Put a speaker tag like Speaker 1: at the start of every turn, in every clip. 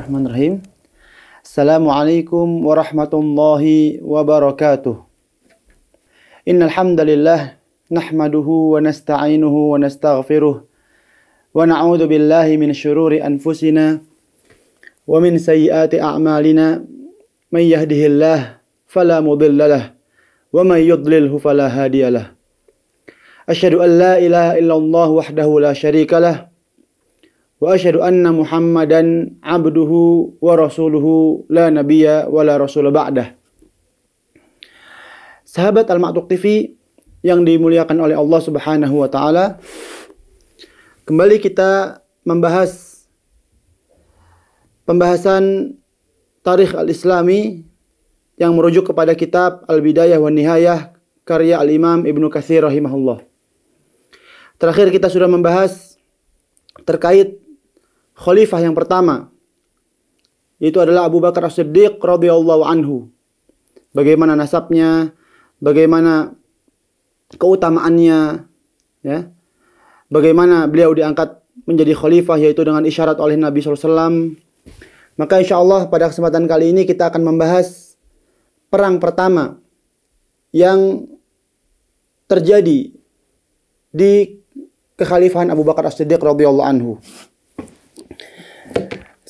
Speaker 1: Bismillahirrahmanirrahim. Assalamualaikum warahmatullahi wabarakatuh. Innal hamdalillah nahmaduhu wa nasta'inuhu wa nastaghfiruh wa na'udzu billahi min syururi anfusina wa min sayyiati a'malina. May yahdihillahu fala mudhillalah wa may yudlilhu fala hadiyalah. Asyhadu an la ilaha illallah wahdahu la syarikalah wa asyhadu anna Muhammadan abduhu wa rasuluhu la nabiyya wa la rasul ba'dah. Sahabat Al-Ma'tuq TV yang dimuliakan oleh Allah Subhanahu wa taala, kembali kita membahas pembahasan tarikh al-Islami yang merujuk kepada kitab Al-Bidayah wa Nihayah karya Al-Imam Ibnu Katsir rahimahullah. Terakhir kita sudah membahas terkait khalifah yang pertama, yaitu adalah Abu Bakar As-Siddiq radhiyallahu anhu. Bagaimana nasabnya, bagaimana keutamaannya, ya. Bagaimana beliau diangkat menjadi khalifah, yaitu dengan isyarat oleh Nabi SAW. Maka insya Allah pada kesempatan kali ini kita akan membahas perang pertama yang terjadi di kekhalifahan Abu Bakar As-Siddiq radhiyallahu anhu.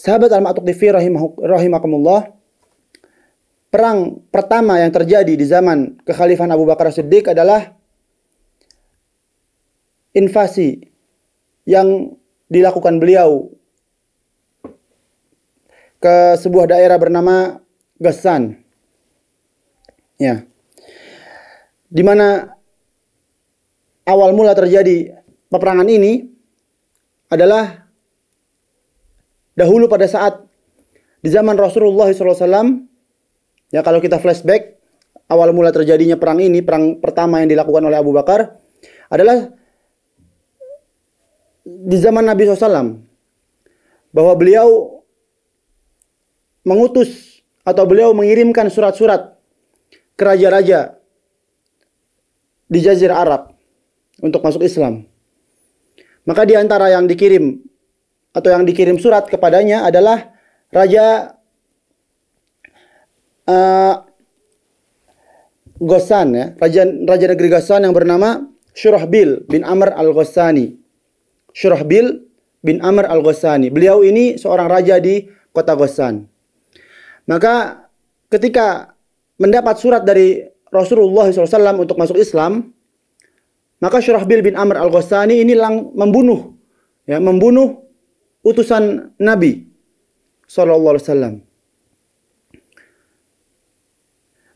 Speaker 1: Sahabat Al-Ma'tuq TV rahimakumullah, perang pertama yang terjadi di zaman kekhalifahan Abu Bakar As-Siddiq adalah invasi yang dilakukan beliau ke sebuah daerah bernama Ghassan. Ya. Di mana awal mula terjadi peperangan ini adalah dahulu pada saat di zaman Rasulullah SAW. Ya, kalau kita flashback, awal mula terjadinya perang ini, perang pertama yang dilakukan oleh Abu Bakar adalah di zaman Nabi SAW, bahwa beliau mengutus atau beliau mengirimkan surat-surat ke raja-raja di Jazirah Arab untuk masuk Islam. Maka di antara yang dikirim atau yang dikirim surat kepadanya adalah Raja Ghassan, ya, raja negeri Ghassan yang bernama Syurahbil bin Amr al-Ghassani. Syurahbil bin Amr al-Ghassani. Beliau ini seorang raja di kota Ghassan. Maka ketika mendapat surat dari Rasulullah SAW untuk masuk Islam, maka Syurahbil bin Amr al-Ghassani ini membunuh utusan Nabi SAW.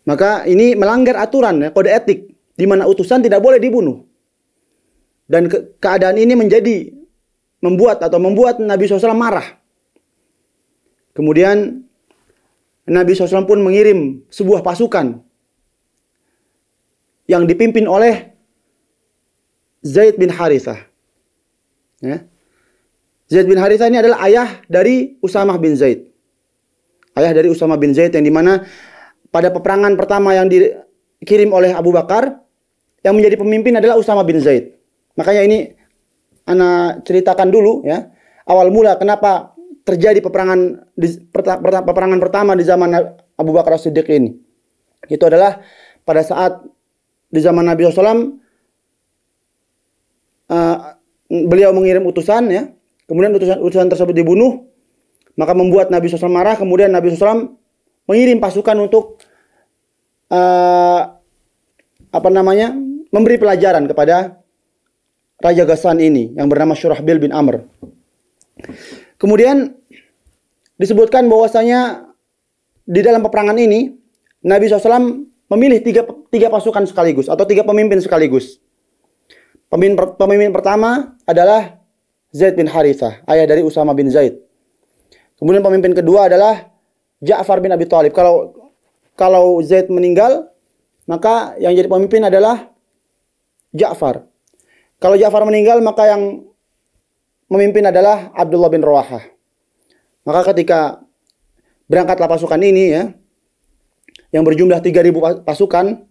Speaker 1: Maka ini melanggar aturan, ya, kode etik, di mana utusan tidak boleh dibunuh. Dan keadaan ini membuat Nabi SAW marah. Kemudian Nabi SAW pun mengirim sebuah pasukan yang dipimpin oleh Zaid bin Harithah. Ya. Zaid bin Harithah ini adalah ayah dari Usamah bin Zaid. Ayah dari Usamah bin Zaid, yang dimana pada peperangan pertama yang dikirim oleh Abu Bakar, yang menjadi pemimpin adalah Usamah bin Zaid. Makanya ini ana ceritakan dulu, ya, awal mula kenapa terjadi peperangan pertama di zaman Abu Bakar As-Siddiq ini. Itu adalah pada saat di zaman Nabi SAW, beliau mengirim utusan, ya. Kemudian utusan tersebut dibunuh, maka membuat Nabi SAW marah. Kemudian Nabi SAW mengirim pasukan untuk memberi pelajaran kepada Raja Ghassan ini yang bernama Syurahbil bin Amr. Kemudian disebutkan bahwasanya di dalam peperangan ini Nabi SAW memilih tiga pasukan sekaligus atau tiga pemimpin sekaligus. Pemimpin pertama adalah Zaid bin Harithah, ayah dari Usamah bin Zaid. Kemudian pemimpin kedua adalah Ja'far bin Abi Thalib. Kalau Zaid meninggal, maka yang jadi pemimpin adalah Ja'far. Kalau Ja'far meninggal, maka yang memimpin adalah Abdullah bin Rawahah. Maka ketika berangkatlah pasukan ini, ya, yang berjumlah 3.000 pasukan,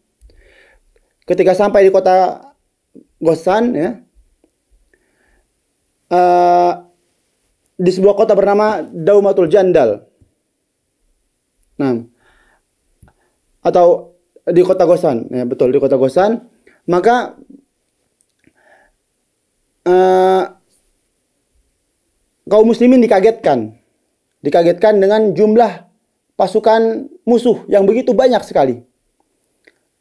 Speaker 1: ketika sampai di kota Ghassan, ya, di sebuah kota bernama Daumatul Jandal. Nah, atau di kota Gosan, ya betul, di kota Gosan. Maka kaum muslimin dikagetkan dengan jumlah pasukan musuh yang begitu banyak sekali.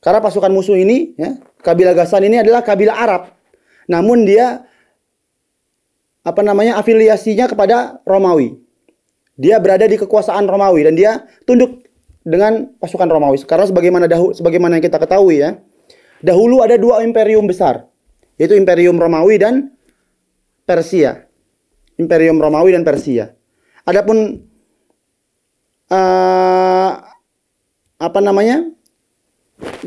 Speaker 1: Karena pasukan musuh ini, ya, kabilah Ghassan ini adalah kabilah Arab, namun dia afiliasinya kepada Romawi. Dia berada di kekuasaan Romawi dan dia tunduk dengan pasukan Romawi. Karena sebagaimana yang kita ketahui, ya, dahulu ada dua imperium besar, yaitu Imperium Romawi dan Persia. Imperium Romawi dan Persia. Adapun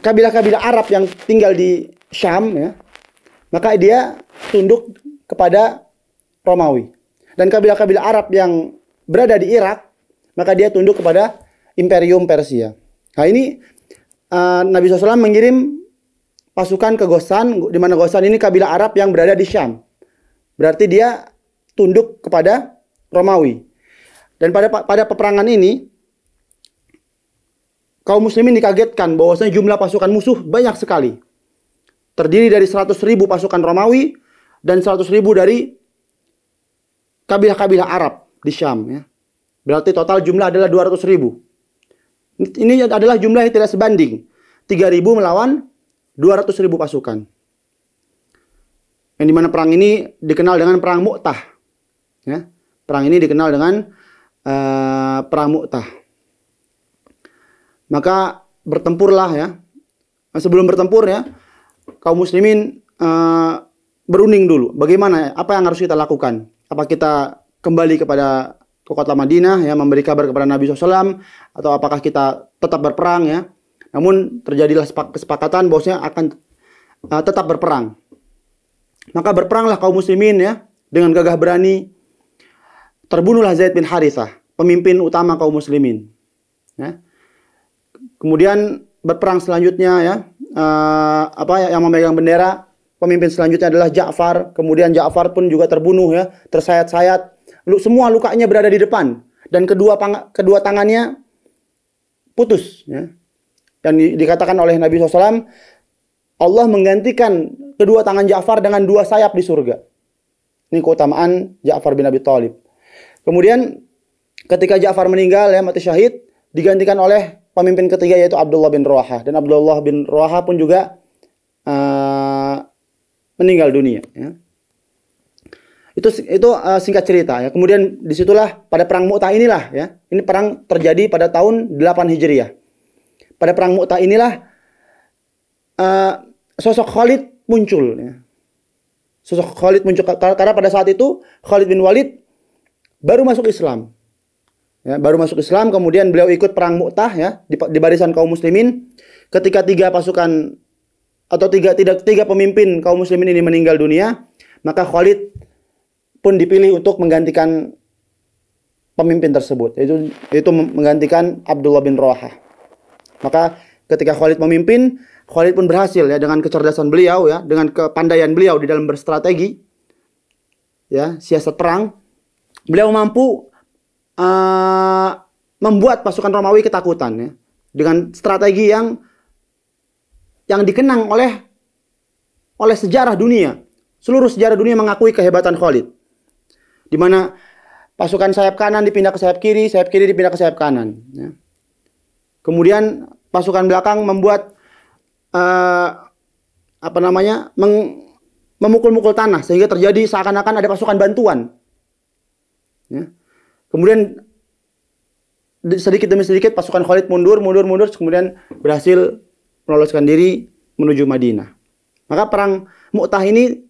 Speaker 1: kabilah-kabilah Arab yang tinggal di Syam, ya, maka dia tunduk kepada Romawi. Dan kabilah-kabilah Arab yang berada di Irak, maka dia tunduk kepada Imperium Persia. Nah ini Nabi SAW mengirim pasukan ke Ghassan, di mana Ghassan ini kabilah Arab yang berada di Syam. Berarti dia tunduk kepada Romawi. Dan pada peperangan ini, kaum muslimin dikagetkan bahwasanya jumlah pasukan musuh banyak sekali. Terdiri dari 100.000 pasukan Romawi dan 100.000 dari kabilah-kabilah Arab di Syam, ya. Berarti total jumlah adalah 200.000. Ini adalah jumlah yang tidak sebanding. 3.000 melawan 200.000 pasukan. Yang dimana perang ini dikenal dengan perang Mu'tah, ya. Perang ini dikenal dengan perang Mu'tah. Maka bertempurlah, ya. Sebelum bertempur, ya, kaum muslimin berunding dulu. Bagaimana, apa yang harus kita lakukan? Apa kita kembali ke kota Madinah, ya, memberi kabar kepada Nabi SAW, atau apakah kita tetap berperang, ya? Namun terjadilah kesepakatan bahwasanya akan tetap berperang. Maka berperanglah kaum muslimin, ya, dengan gagah berani. Terbunuhlah Zaid bin Harithah, pemimpin utama kaum muslimin, ya. Kemudian berperang selanjutnya, ya, yang memegang bendera, pemimpin selanjutnya adalah Ja'far. Kemudian Ja'far pun juga terbunuh, ya, tersayat-sayat. Semua lukanya berada di depan dan kedua tangannya putus, ya. Dan dikatakan oleh Nabi SAW, Allah menggantikan kedua tangan Ja'far dengan 2 sayap di surga. Ini keutamaan Ja'far bin Abi Thalib. Kemudian ketika Ja'far meninggal, ya, mati syahid, digantikan oleh pemimpin ketiga yaitu Abdullah bin Rawahah. Dan Abdullah bin Rawahah pun juga meninggal dunia, ya. Itu singkat cerita, ya. Kemudian disitulah pada perang Mu'tah inilah, ya. Ini perang terjadi pada tahun 8 Hijriah. Pada perang Mu'tah inilah sosok Khalid muncul, ya. Sosok Khalid muncul karena pada saat itu Khalid bin Walid baru masuk Islam. Ya, baru masuk Islam, kemudian beliau ikut perang Mu'tah, ya, di barisan kaum muslimin. Ketika tiga pemimpin kaum muslimin ini meninggal dunia, maka Khalid pun dipilih untuk menggantikan pemimpin tersebut, yaitu menggantikan Abdullah bin Rawahah. Maka ketika Khalid memimpin, Khalid pun berhasil, ya, dengan kecerdasan beliau, ya, dengan kepandaian beliau di dalam berstrategi, ya, siasat perang, beliau mampu membuat pasukan Romawi ketakutan, ya, dengan strategi yang dikenang oleh sejarah dunia. Seluruh sejarah dunia mengakui kehebatan Khalid. Di mana pasukan sayap kanan dipindah ke sayap kiri dipindah ke sayap kanan, ya. Kemudian pasukan belakang membuat memukul-mukul tanah sehingga terjadi seakan-akan ada pasukan bantuan, ya. Kemudian sedikit demi sedikit pasukan Khalid mundur, kemudian berhasil meloloskan diri menuju Madinah. Maka perang Mu'tah ini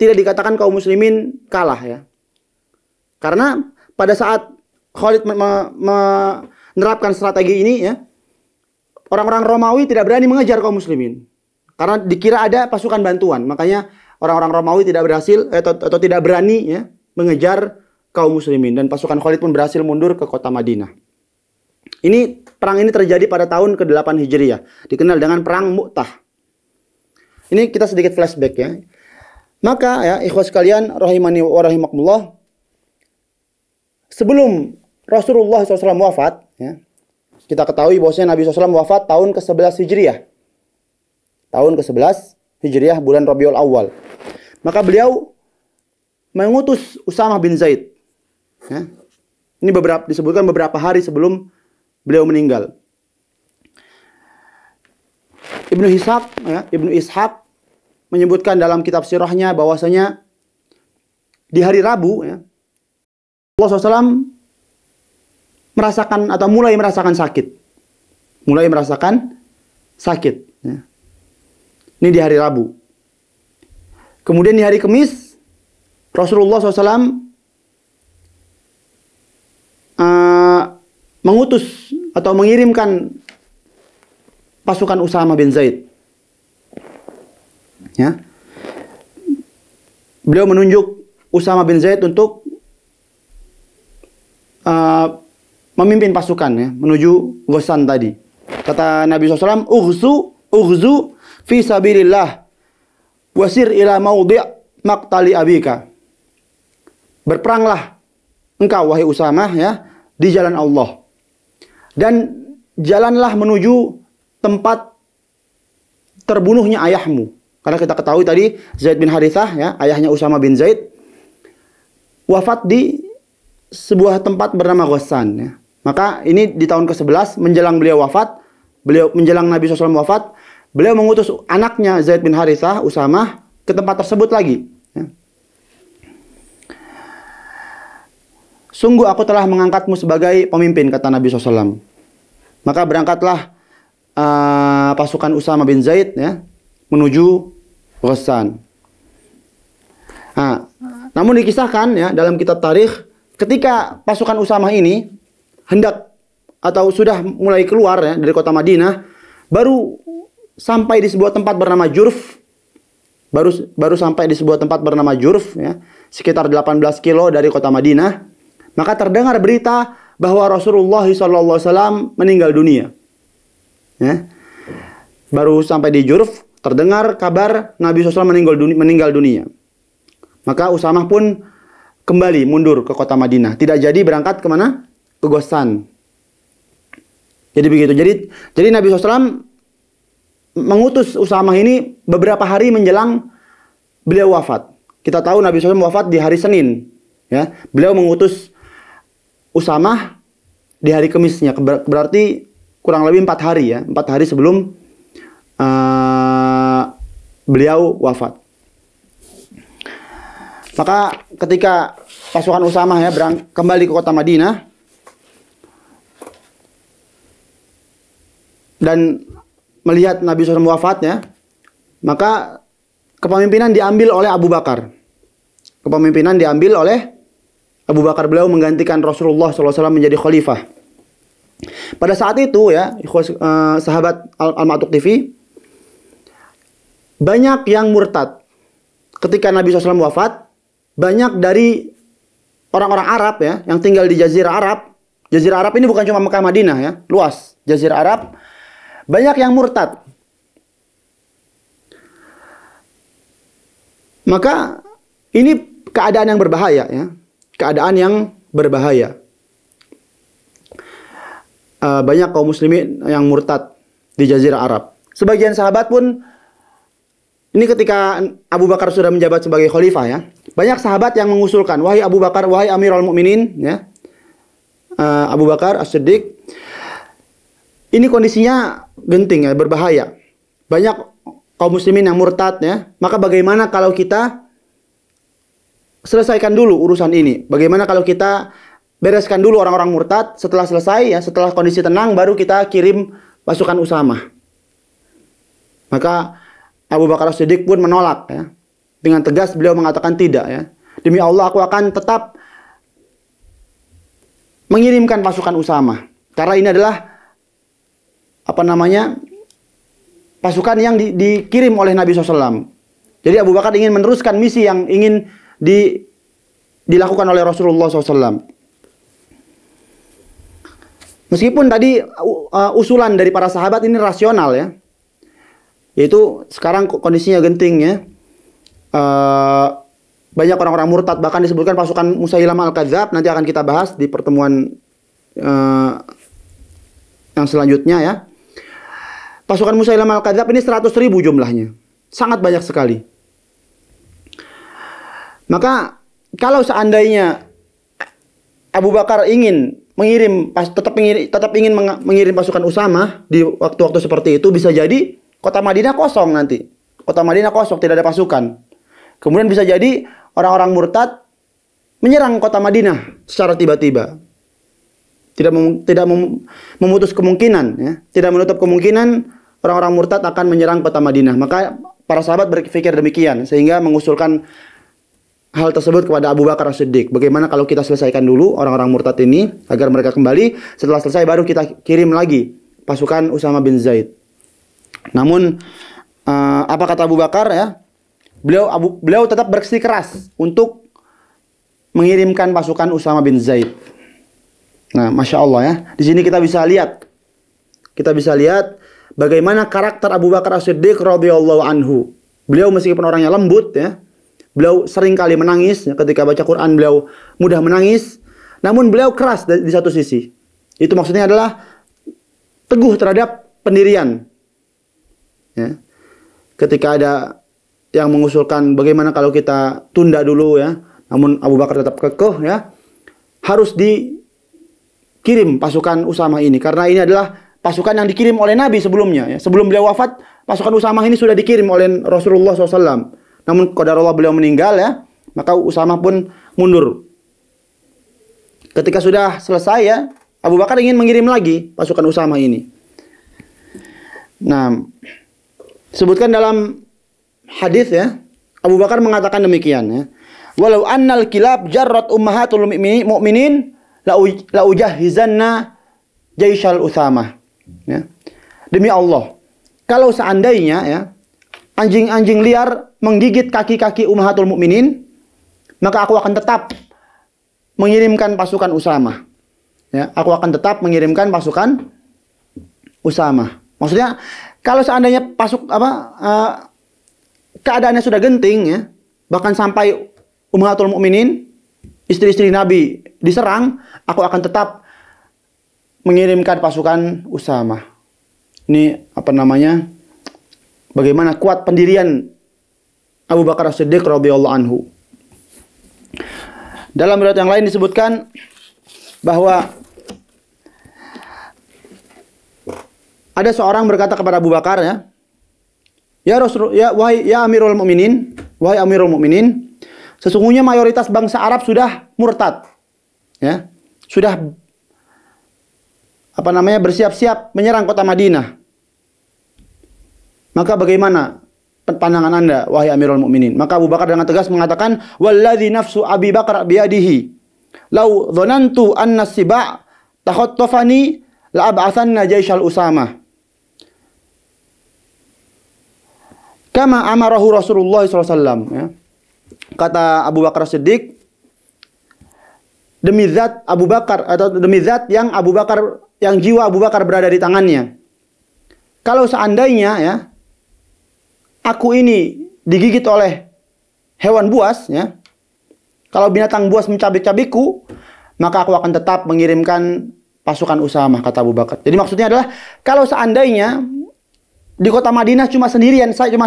Speaker 1: tidak dikatakan kaum muslimin kalah, ya. Karena pada saat Khalid menerapkan strategi ini, ya, orang-orang Romawi tidak berani mengejar kaum muslimin. Karena dikira ada pasukan bantuan. Makanya orang-orang Romawi tidak berhasil atau tidak berani, ya, mengejar kaum muslimin. Dan pasukan Khalid pun berhasil mundur ke kota Madinah. Perang ini terjadi pada tahun ke-8 Hijriah. Dikenal dengan perang Mu'tah. Ini kita sedikit flashback, ya. Maka, ya, ikhwas sekalian rahimani wa rahimakumullah, sebelum Rasulullah SAW wafat, ya, kita ketahui bahwasanya Nabi SAW wafat tahun ke-11 Hijriah. Tahun ke-11 Hijriah, bulan Rabiul Awal. Maka beliau mengutus Usamah bin Zaid. Ya. Ini disebutkan beberapa hari sebelum beliau meninggal. Ibnu Ishaq menyebutkan dalam kitab sirahnya bahwasanya di hari Rabu, ya, Rasulullah SAW merasakan atau mulai merasakan sakit. Mulai merasakan sakit. Ya. Ini di hari Rabu. Kemudian di hari Kamis, Rasulullah SAW mengutus atau mengirimkan pasukan Usamah bin Zaid. Ya. Beliau menunjuk Usamah bin Zaid untuk memimpin pasukan, ya, menuju Ghassan tadi. Kata Nabi SAW, Ughzu fi sabilillah wasir ila maudhi' maqtali abika. Berperanglah engkau wahai Usamah, ya, di jalan Allah. Dan jalanlah menuju tempat terbunuhnya ayahmu. Karena kita ketahui tadi Zaid bin Harithah, ya, ayahnya Usamah bin Zaid, wafat di sebuah tempat bernama Ghassan, ya. Maka ini di tahun ke-11 menjelang beliau wafat, menjelang Nabi SAW wafat, beliau mengutus anaknya Zaid bin Harithah, Usamah, ke tempat tersebut lagi. Ya. Sungguh aku telah mengangkatmu sebagai pemimpin, kata Nabi SAW. Maka berangkatlah pasukan Usamah bin Zaid, ya, menuju Ghassan. Nah, namun dikisahkan, ya, dalam kitab tarikh, ketika pasukan Usamah ini hendak atau sudah mulai keluar, ya, dari kota Madinah, baru sampai di sebuah tempat bernama Jurf. Baru sampai di sebuah tempat bernama Jurf, ya, sekitar 18 kilo dari kota Madinah. Maka terdengar berita bahwa Rasulullah SAW meninggal dunia. Ya. Baru sampai di Jurf, terdengar kabar Nabi SAW meninggal dunia. Maka Usamah pun kembali mundur ke kota Madinah. Tidak jadi berangkat kemana? Ke Ghassan. Jadi begitu. Jadi Nabi SAW mengutus Usamah ini beberapa hari menjelang beliau wafat. Kita tahu Nabi SAW wafat di hari Senin. Ya. Beliau mengutus Usamah di hari Kamisnya. Berarti kurang lebih 4 hari, ya. 4 hari sebelum beliau wafat. Maka ketika pasukan Usamah, ya, kembali ke kota Madinah dan melihat Nabi SAW wafat, ya, maka kepemimpinan diambil oleh Abu Bakar. Kepemimpinan diambil oleh Abu Bakar. Beliau menggantikan Rasulullah SAW menjadi khalifah. Pada saat itu, ya, sahabat Al-Ma'tuk TV, banyak yang murtad. Ketika Nabi SAW wafat, banyak dari orang-orang Arab, ya, yang tinggal di Jazirah Arab. Jazirah Arab ini bukan cuma Mekah Madinah, ya, luas. Jazirah Arab, banyak yang murtad. Maka ini keadaan yang berbahaya, ya. Keadaan yang berbahaya. Banyak kaum muslimin yang murtad di Jazirah Arab. Sebagian sahabat pun, ini ketika Abu Bakar sudah menjabat sebagai khalifah, ya, banyak sahabat yang mengusulkan, wahai Abu Bakar, wahai Amirul Mukminin, ya, Abu Bakar As-Siddiq, ini kondisinya genting, ya, berbahaya. Banyak kaum muslimin yang murtad, ya. Maka bagaimana kalau kita selesaikan dulu urusan ini? Bagaimana kalau kita bereskan dulu orang-orang murtad? Setelah selesai, ya, setelah kondisi tenang, baru kita kirim pasukan Usamah. Maka Abu Bakar As-Siddiq pun menolak, ya. Dengan tegas beliau mengatakan tidak, ya. Demi Allah aku akan tetap mengirimkan pasukan Usamah. Karena ini adalah pasukan yang dikirim oleh Nabi SAW. Jadi Abu Bakar ingin meneruskan misi yang ingin dilakukan oleh Rasulullah SAW. Meskipun tadi usulan dari para sahabat ini rasional, ya. Yaitu sekarang kondisinya genting, ya. banyak orang-orang murtad, bahkan disebutkan pasukan Musailamah Al-Kadzdzab, nanti akan kita bahas di pertemuan yang selanjutnya ya. Pasukan Musailamah Al-Kadzdzab ini 100.000 jumlahnya. Sangat banyak sekali. Maka kalau seandainya Abu Bakar ingin tetap ingin mengirim pasukan Usamah di waktu-waktu seperti itu, bisa jadi kota Madinah kosong nanti. Kota Madinah kosong, tidak ada pasukan. Kemudian bisa jadi orang-orang murtad menyerang kota Madinah secara tiba-tiba. Tidak memutus kemungkinan, ya. Tidak menutup kemungkinan orang-orang murtad akan menyerang kota Madinah. Maka para sahabat berpikir demikian, sehingga mengusulkan hal tersebut kepada Abu Bakar As-Siddiq. Bagaimana kalau kita selesaikan dulu orang-orang murtad ini agar mereka kembali. Setelah selesai baru kita kirim lagi pasukan Usamah bin Zaid. Namun apa kata Abu Bakar ya? Beliau tetap bersikeras untuk mengirimkan pasukan Usamah bin Zaid. Nah, Masya Allah ya. Di sini kita bisa lihat bagaimana karakter Abu Bakar As-Siddiq radhiyallahu anhu. Beliau meskipun orangnya lembut ya, beliau sering kali menangis ya, ketika baca Quran beliau mudah menangis, namun beliau keras di satu sisi. Itu maksudnya adalah teguh terhadap pendirian. Ya. Ketika ada yang mengusulkan bagaimana kalau kita tunda dulu ya, namun Abu Bakar tetap kekeh ya, harus dikirim pasukan Usamah ini karena ini adalah pasukan yang dikirim oleh Nabi sebelumnya ya. Sebelum beliau wafat, pasukan Usamah ini sudah dikirim oleh Rasulullah SAW. Namun qadarullah beliau meninggal ya, maka Usamah pun mundur. Ketika sudah selesai ya, Abu Bakar ingin mengirim lagi pasukan Usamah ini. Nah, sebutkan dalam hadis ya, Abu Bakar mengatakan demikian ya. Walau annal kilab jarrat ummahatul mu'minin la ujahizanna jaisyal Usamah. Ya. Demi Allah, kalau seandainya ya anjing-anjing liar menggigit kaki-kaki ummahatul mukminin, maka aku akan tetap mengirimkan pasukan Usamah. Ya, aku akan tetap mengirimkan pasukan Usamah. Maksudnya kalau seandainya keadaannya sudah genting ya, bahkan sampai ummahatul mukminin, istri-istri Nabi diserang, aku akan tetap mengirimkan pasukan Usamah. Ini bagaimana kuat pendirian Abu Bakar As-Siddiq radhiyallahu anhu. Dalam riwayat yang lain disebutkan bahwa ada seorang berkata kepada Abu Bakar ya, "Ya Rasul, wahai Amirul Mukminin, sesungguhnya mayoritas bangsa Arab sudah murtad. Ya, sudah bersiap-siap menyerang kota Madinah. Maka bagaimana pandangan Anda, wahai Amirul Mukminin?" Maka Abu Bakar dengan tegas mengatakan, "Walladzi nafsu Abi Bakar biyadihi, lau dhanantu anna as-siba' takhattafani la ab'athanna jaisyal Usamah. Kama amarahu Rasulullah SAW." Ya. Kata Abu Bakar Siddiq, demi zat Abu Bakar atau demi zat yang jiwa Abu Bakar berada di tangannya, kalau seandainya ya aku ini digigit oleh hewan buas ya, kalau binatang buas mencabik-cabikku, maka aku akan tetap mengirimkan pasukan Usamah, kata Abu Bakar. Jadi maksudnya adalah kalau seandainya di kota Madinah cuma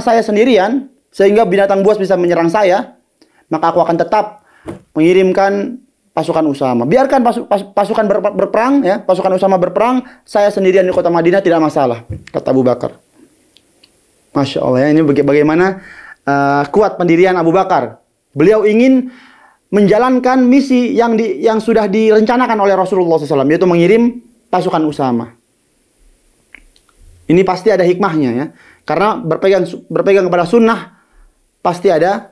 Speaker 1: saya sendirian, sehingga binatang buas bisa menyerang saya, maka aku akan tetap mengirimkan pasukan Usamah. Biarkan pasukan berperang, ya, pasukan Usamah berperang, saya sendirian di kota Madinah tidak masalah, kata Abu Bakar. Masya Allah ya, ini bagaimana kuat pendirian Abu Bakar. Beliau ingin menjalankan misi yang sudah direncanakan oleh Rasulullah SAW, yaitu mengirim pasukan Usamah. Ini pasti ada hikmahnya ya, karena berpegang kepada sunnah pasti ada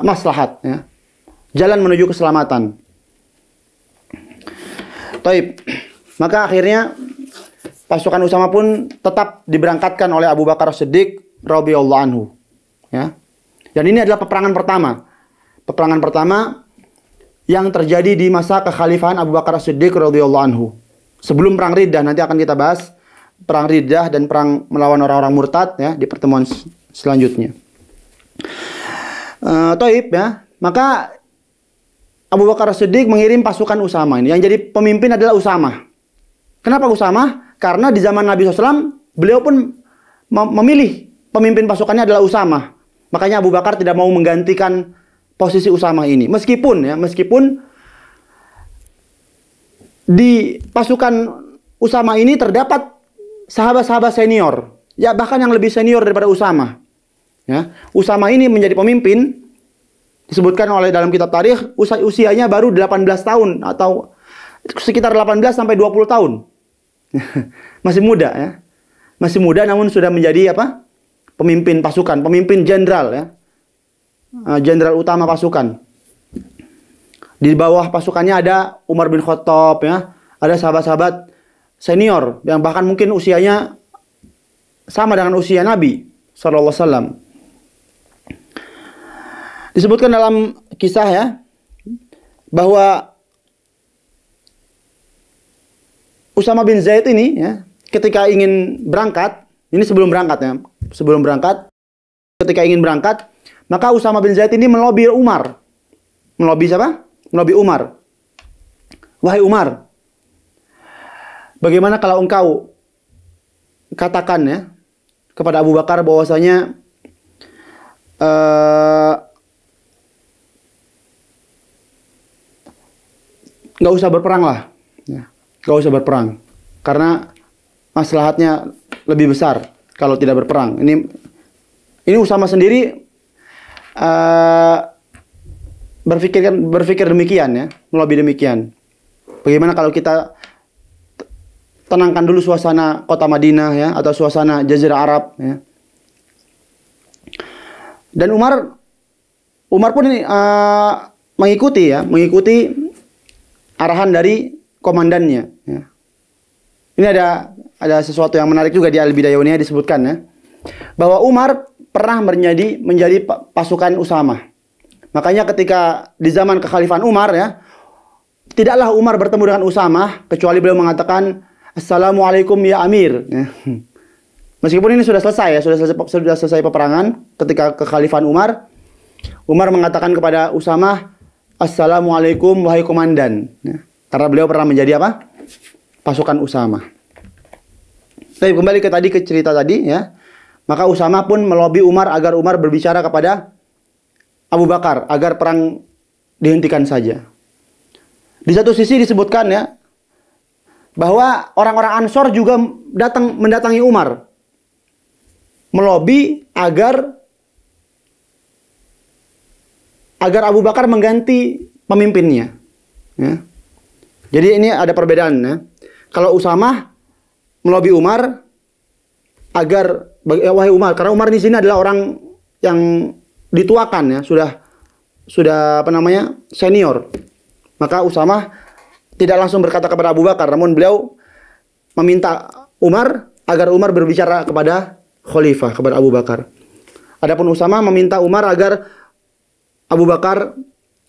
Speaker 1: maslahat ya, jalan menuju keselamatan. Taib. Maka akhirnya pasukan Usamah pun tetap diberangkatkan oleh Abu Bakar Siddiq radhiyallahu anhu ya. Dan ini adalah peperangan pertama yang terjadi di masa kekhalifahan Abu Bakar Siddiq radhiyallahu anhu. Sebelum perang Riddah, nanti akan kita bahas perang Riddah dan perang melawan orang-orang murtad ya di pertemuan selanjutnya. Taib ya. Maka Abu Bakar Siddiq mengirim pasukan Usama ini. Yang jadi pemimpin adalah Usama. Kenapa Usama? Karena di zaman Nabi SAW beliau pun memilih pemimpin pasukannya adalah Usama. Makanya Abu Bakar tidak mau menggantikan posisi Usama ini. Meskipun di pasukan Usama ini terdapat sahabat-sahabat senior. Ya, bahkan yang lebih senior daripada Usama. Ya, Usama ini menjadi pemimpin, disebutkan oleh dalam kitab tarikh, usianya baru 18 tahun atau sekitar 18 sampai 20 tahun. Masih muda ya. Masih muda namun sudah menjadi apa? Pemimpin pasukan, pemimpin jenderal ya. Jenderal utama pasukan. Di bawah pasukannya ada Umar bin Khattab ya. Ada sahabat-sahabat senior yang bahkan mungkin usianya sama dengan usia Nabi sallallahu alaihi wasallam. Disebutkan dalam kisah ya bahwa Usama bin Zaid ini ya, ketika ingin berangkat, ini sebelum berangkat ya, ketika ingin berangkat, maka Usama bin Zaid ini melobi Umar. Melobi siapa? Melobi Umar. Wahai Umar, bagaimana kalau engkau katakan ya kepada Abu Bakar bahwasanya nggak usah berperang lah, ya. Nggak usah berperang, karena maslahatnya lebih besar kalau tidak berperang. Ini Usama sendiri berpikir demikian ya, melobi demikian. Bagaimana kalau kita tenangkan dulu suasana kota Madinah ya, atau suasana Jazirah Arab ya. Dan Umar pun ini mengikuti arahan dari komandannya ya. Ini ada sesuatu yang menarik juga di Al-Bidayah disebutkan ya, bahwa Umar pernah menjadi pasukan Usama. Makanya ketika di zaman kekhalifahan Umar ya, tidaklah Umar bertemu dengan Usama kecuali beliau mengatakan Assalamualaikum ya Amir ya. Meskipun ini sudah selesai ya, sudah selesai peperangan ketika kekhalifahan Umar mengatakan kepada Usama Assalamualaikum wahai komandan ya. Karena beliau pernah menjadi apa? Pasukan Usama. Tapi kembali ke cerita tadi ya. Maka Usama pun melobi Umar agar Umar berbicara kepada Abu Bakar agar perang dihentikan saja. Di satu sisi disebutkan ya bahwa orang-orang Ansor juga mendatangi Umar, melobi agar Abu Bakar mengganti pemimpinnya. Ya. Jadi ini ada perbedaan ya. Kalau Usama melobi Umar agar wahai Umar, karena Umar di sini adalah orang yang dituakan ya, sudah apa namanya, senior. Maka Usama tidak langsung berkata kepada Abu Bakar, namun beliau meminta Umar agar Umar berbicara kepada khalifah, kepada Abu Bakar. Adapun Usama meminta Umar agar Abu Bakar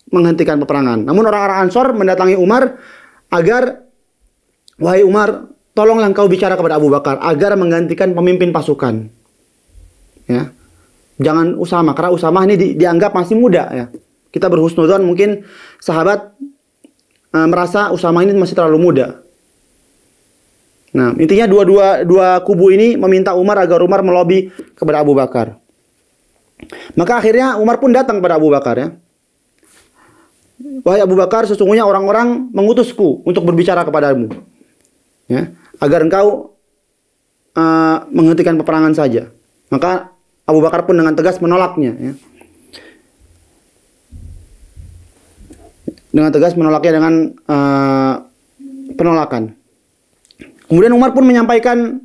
Speaker 1: menghentikan peperangan. Namun orang-orang Ansor mendatangi Umar agar wahai Umar, tolonglah engkau bicara kepada Abu Bakar agar menggantikan pemimpin pasukan. Ya. Jangan Usama, karena Usama ini dianggap masih muda ya. Kita berhusnudzon mungkin sahabat merasa Usama ini masih terlalu muda. Nah, intinya dua kubu ini meminta Umar agar Umar melobi kepada Abu Bakar. Maka akhirnya Umar pun datang kepada Abu Bakar ya. Wahai Abu Bakar, sesungguhnya orang-orang mengutusku untuk berbicara kepadamu ya, agar engkau menghentikan peperangan saja. Maka Abu Bakar pun dengan tegas menolaknya ya. Dengan tegas menolaknya dengan penolakan. Kemudian Umar pun menyampaikan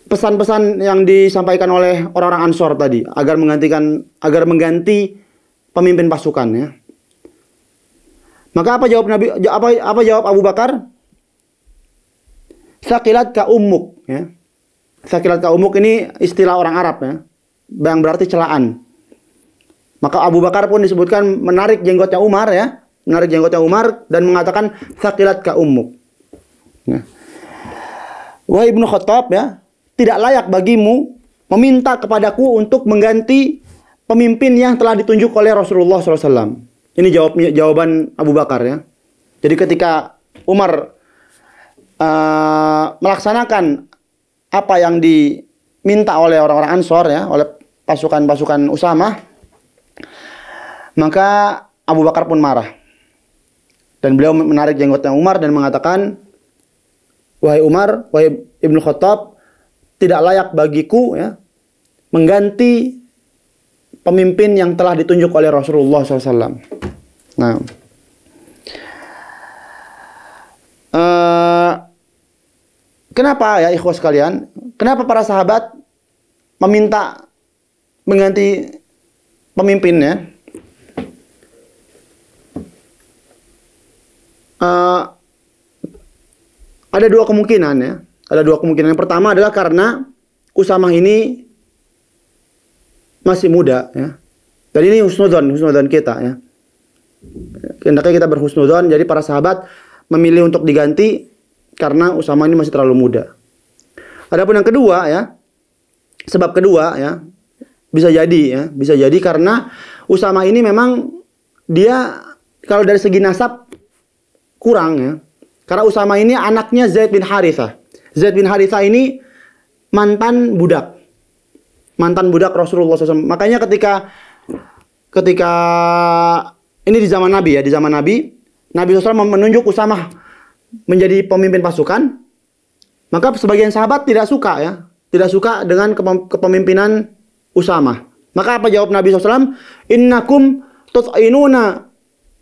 Speaker 1: pesan-pesan yang disampaikan oleh orang-orang Ansor tadi agar mengganti pemimpin pasukan ya. Maka apa jawab Abu Bakar? Sakilat ka ummuk ya. Sakilat ka ummuk ini istilah orang Arab ya, yang berarti celaan. Maka Abu Bakar pun disebutkan menarik jenggotnya Umar ya, dan mengatakan sakilat ka ummuk. Ya. Wahai Ibnu Khattab ya, tidak layak bagimu meminta kepadaku untuk mengganti pemimpin yang telah ditunjuk oleh Rasulullah SAW. Ini jawaban Abu Bakar ya. Jadi ketika Umar melaksanakan apa yang diminta oleh orang-orang Ansor ya, oleh pasukan-pasukan Usamah, maka Abu Bakar pun marah. Dan beliau menarik jenggotnya Umar dan mengatakan, wahai Umar, wahai Ibnu Khattab, tidak layak bagiku ya mengganti pemimpin yang telah ditunjuk oleh Rasulullah SAW. Nah, kenapa ya ikhwas sekalian? Kenapa para sahabat meminta mengganti pemimpinnya? Ada dua kemungkinan ya. Ada dua kemungkinan. Yang pertama adalah karena Usamah ini masih muda ya. Dan ini husnudzon kita ya. Hendaknya kita berhusnudzon. Jadi para sahabat memilih untuk diganti karena Usamah ini masih terlalu muda. Adapun yang kedua ya, sebab kedua ya, bisa jadi karena Usamah ini memang dia kalau dari segi nasab kurang ya. Karena Usamah ini anaknya Zaid bin Harithah. Zaid bin Harithah ini mantan budak Rasulullah SAW. Makanya ketika ini di zaman Nabi ya, Nabi SAW menunjuk Usamah menjadi pemimpin pasukan, maka sebagian sahabat tidak suka dengan kepemimpinan Usamah. Maka apa jawab Nabi SAW? Innakum tut'inuna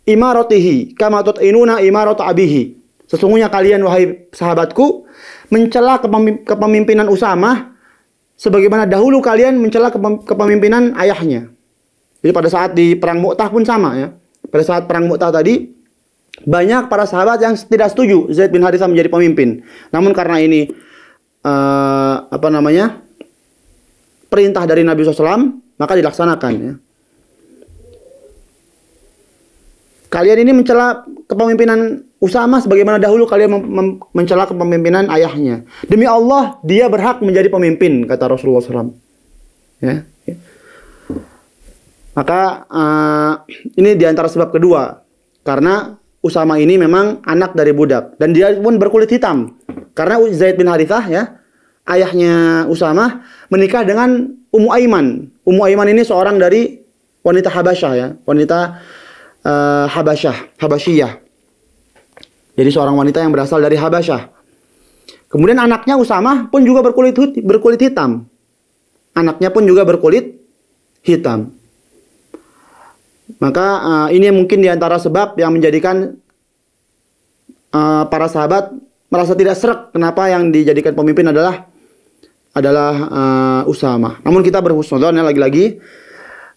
Speaker 1: imaratihi kama tut'inuna imarat abihi. Sesungguhnya kalian wahai sahabatku mencela kepemimpinan Usamah sebagaimana dahulu kalian mencela kepemimpinan ayahnya. Jadi pada saat di perang Mu'tah pun sama ya. Pada saat perang Mu'tah tadi banyak para sahabat yang tidak setuju Zaid bin Harithah menjadi pemimpin. Namun karena ini perintah dari Nabi SAW, maka dilaksanakan ya. Kalian ini mencela kepemimpinan Usamah sebagaimana dahulu kalian mencela kepemimpinan ayahnya. Demi Allah, dia berhak menjadi pemimpin, kata Rasulullah SAW. Ya. Maka ini diantara sebab kedua. Karena Usamah ini memang anak dari budak. Dan dia pun berkulit hitam. Karena Zaid bin Harithah ya, ayahnya Usamah menikah dengan Ummu Aiman. Ummu Aiman ini seorang dari wanita Habasyah ya. Wanita Habasyiyah. Jadi seorang wanita yang berasal dari Habasyah. Kemudian anaknya Usamah pun juga berkulit hitam. Anaknya pun juga berkulit hitam. Maka ini mungkin diantara sebab yang menjadikan para sahabat merasa tidak sreg kenapa yang dijadikan pemimpin adalah Usamah. Namun kita berhusnudzon ya, lagi-lagi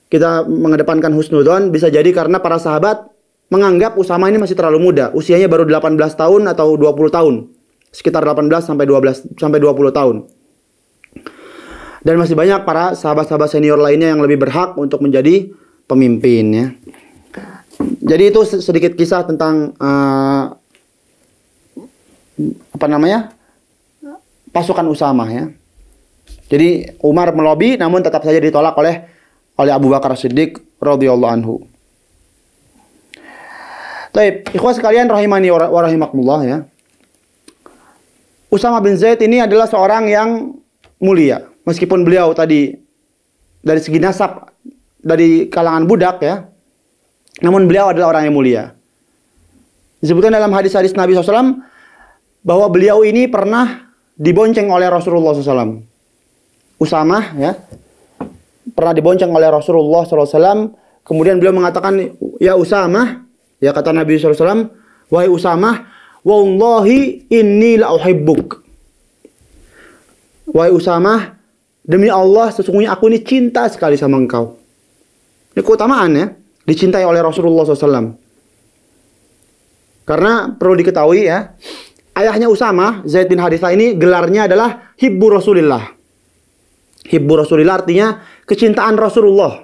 Speaker 1: kita mengedepankan husnudzon, bisa jadi karena para sahabat menganggap Usamah ini masih terlalu muda. Usianya baru 18 tahun atau 20 tahun. Sekitar 18 sampai 20 tahun. Dan masih banyak para sahabat-sahabat senior lainnya yang lebih berhak untuk menjadi pemimpin ya. Jadi itu sedikit kisah tentang pasukan Usamah ya. Jadi Umar melobi namun tetap saja ditolak oleh Abu Bakar Siddiq radhiyallahu anhu. Baik, ikhwas sekalian rahimani wa rahimakumullah ya. Usamah bin Zaid ini adalah seorang yang mulia. Meskipun beliau tadi dari segi nasab dari kalangan budak ya. Namun beliau adalah orang yang mulia. Disebutkan dalam hadis-hadis Nabi SAW bahwa beliau ini pernah dibonceng oleh Rasulullah SAW. Usamah ya, pernah dibonceng oleh Rasulullah SAW. Kemudian beliau mengatakan, ya Usamah, ya kata Nabi SAW, wahai Usamah, wallahi inni la uhibbuk. Wahai Usamah, demi Allah sesungguhnya aku ini cinta sekali sama engkau. Ini keutamaan ya, dicintai oleh Rasulullah SAW. Karena perlu diketahui ya, ayahnya Usamah, Zaid bin Harithah ini gelarnya adalah Hibbu Rasulillah. Hibbu Rasulillah artinya kecintaan Rasulullah.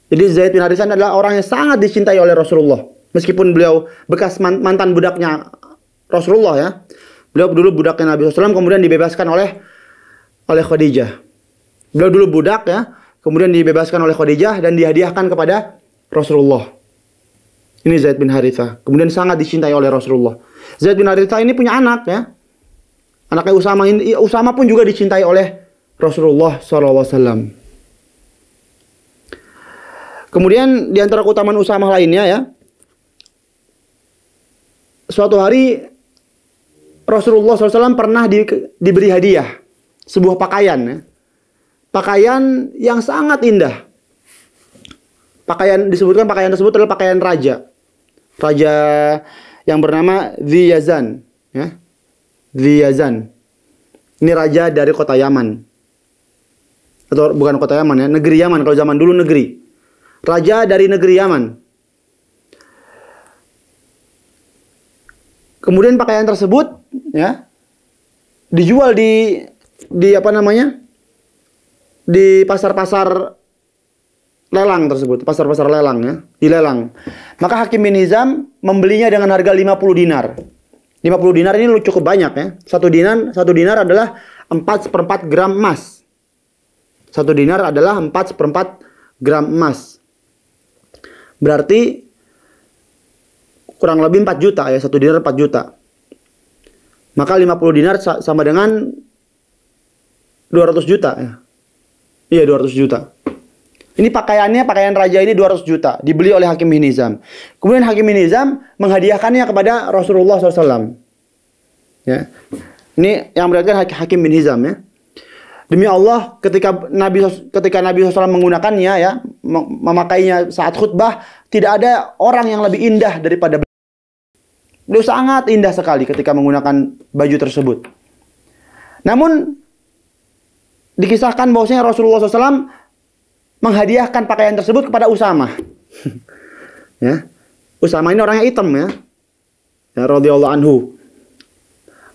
Speaker 1: Jadi Zaid bin Harithah adalah orang yang sangat dicintai oleh Rasulullah. Meskipun beliau bekas mantan budaknya Rasulullah ya. Beliau dulu budaknya Nabi SAW kemudian dibebaskan oleh Khadijah. Beliau dulu budak ya, kemudian dibebaskan oleh Khadijah dan dihadiahkan kepada Rasulullah. Ini Zaid bin Harithah. Kemudian sangat dicintai oleh Rasulullah. Zaid bin Harithah ini punya anak ya. Anaknya Usama ini, Usama pun juga dicintai oleh Rasulullah SAW. Kemudian di antara keutamaan Usama lainnya ya, suatu hari Rasulullah SAW pernah diberi hadiah sebuah pakaian ya. Pakaian yang sangat indah. Disebutkan pakaian tersebut adalah pakaian raja. Raja yang bernama Dzi Yazan ya. Dzi Yazan. Ini raja dari kota Yaman. Atau bukan kota Yaman ya, negeri Yaman kalau zaman dulu negeri. Raja dari negeri Yaman. Kemudian pakaian tersebut ya dijual di apa namanya? Di pasar-pasar lelang tersebut, pasar-pasar lelang ya, dilelang. Maka Hakim bin Hizam membelinya dengan harga 50 dinar. 50 dinar ini cukup banyak ya. Satu dinar adalah 4/4 gram emas. Satu dinar adalah 4/4 gram emas. Berarti kurang lebih 4 juta ya, satu dinar 4 juta. Maka 50 dinar sama dengan 200 juta ya. Iya, 200 juta. Ini pakaian raja ini 200 juta. Dibeli oleh Hakim bin Hizam. Kemudian Hakim bin Hizam menghadiahkannya kepada Rasulullah SAW. Ya. Ini yang berarti Hakim bin Hizam ya. Demi Allah, ketika Nabi SAW menggunakannya ya, memakainya saat khutbah, tidak ada orang yang lebih indah daripada beliau. Beliau sangat indah sekali ketika menggunakan baju tersebut. Namun dikisahkan bahwasanya Rasulullah SAW menghadiahkan pakaian tersebut kepada Usama. Ya. Usama ini orangnya hitam ya. Ya, radhiyallahu anhu.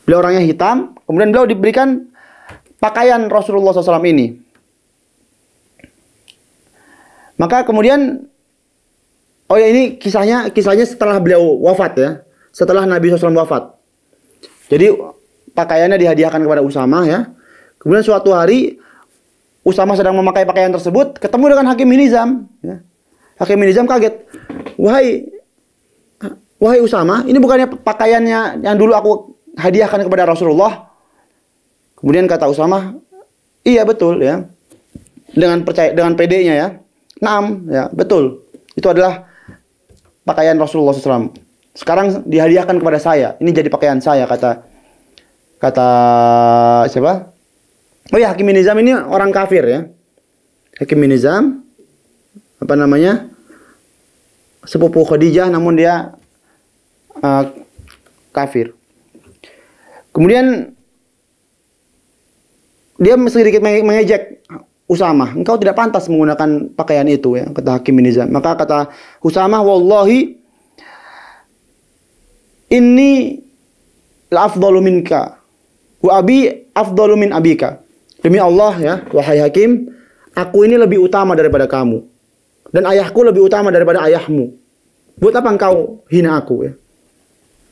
Speaker 1: Beliau orangnya hitam, kemudian beliau diberikan pakaian Rasulullah SAW ini. Maka kemudian, oh ya, ini kisahnya setelah beliau wafat ya. Setelah Nabi SAW wafat. Jadi pakaiannya dihadiahkan kepada Usama ya. Kemudian suatu hari Usama sedang memakai pakaian tersebut, ketemu dengan Hakim bin Hizam ya. Hakim bin Hizam kaget. Wahai Usama, ini bukannya pakaiannya yang dulu aku hadiahkan kepada Rasulullah? Kemudian kata Usama, iya betul ya. Dengan PD-nya ya. Naam ya, betul. Itu adalah pakaian Rasulullah SAW. Sekarang dihadiahkan kepada saya. Ini jadi pakaian saya, kata siapa? Oh ya, Hakim bin Hizam ini orang kafir ya. Hakim bin Hizam apa namanya? Sepupu Khadijah, namun dia kafir. Kemudian dia sedikit mengejek Usama, engkau tidak pantas menggunakan pakaian itu ya, kata Hakim bin Hizam. Maka kata Usama, wallahi inni la afdalu minka wa abi afdalu min abika. Demi Allah ya, wahai Hakim, aku ini lebih utama daripada kamu dan ayahku lebih utama daripada ayahmu. Buat apa engkau hina aku ya?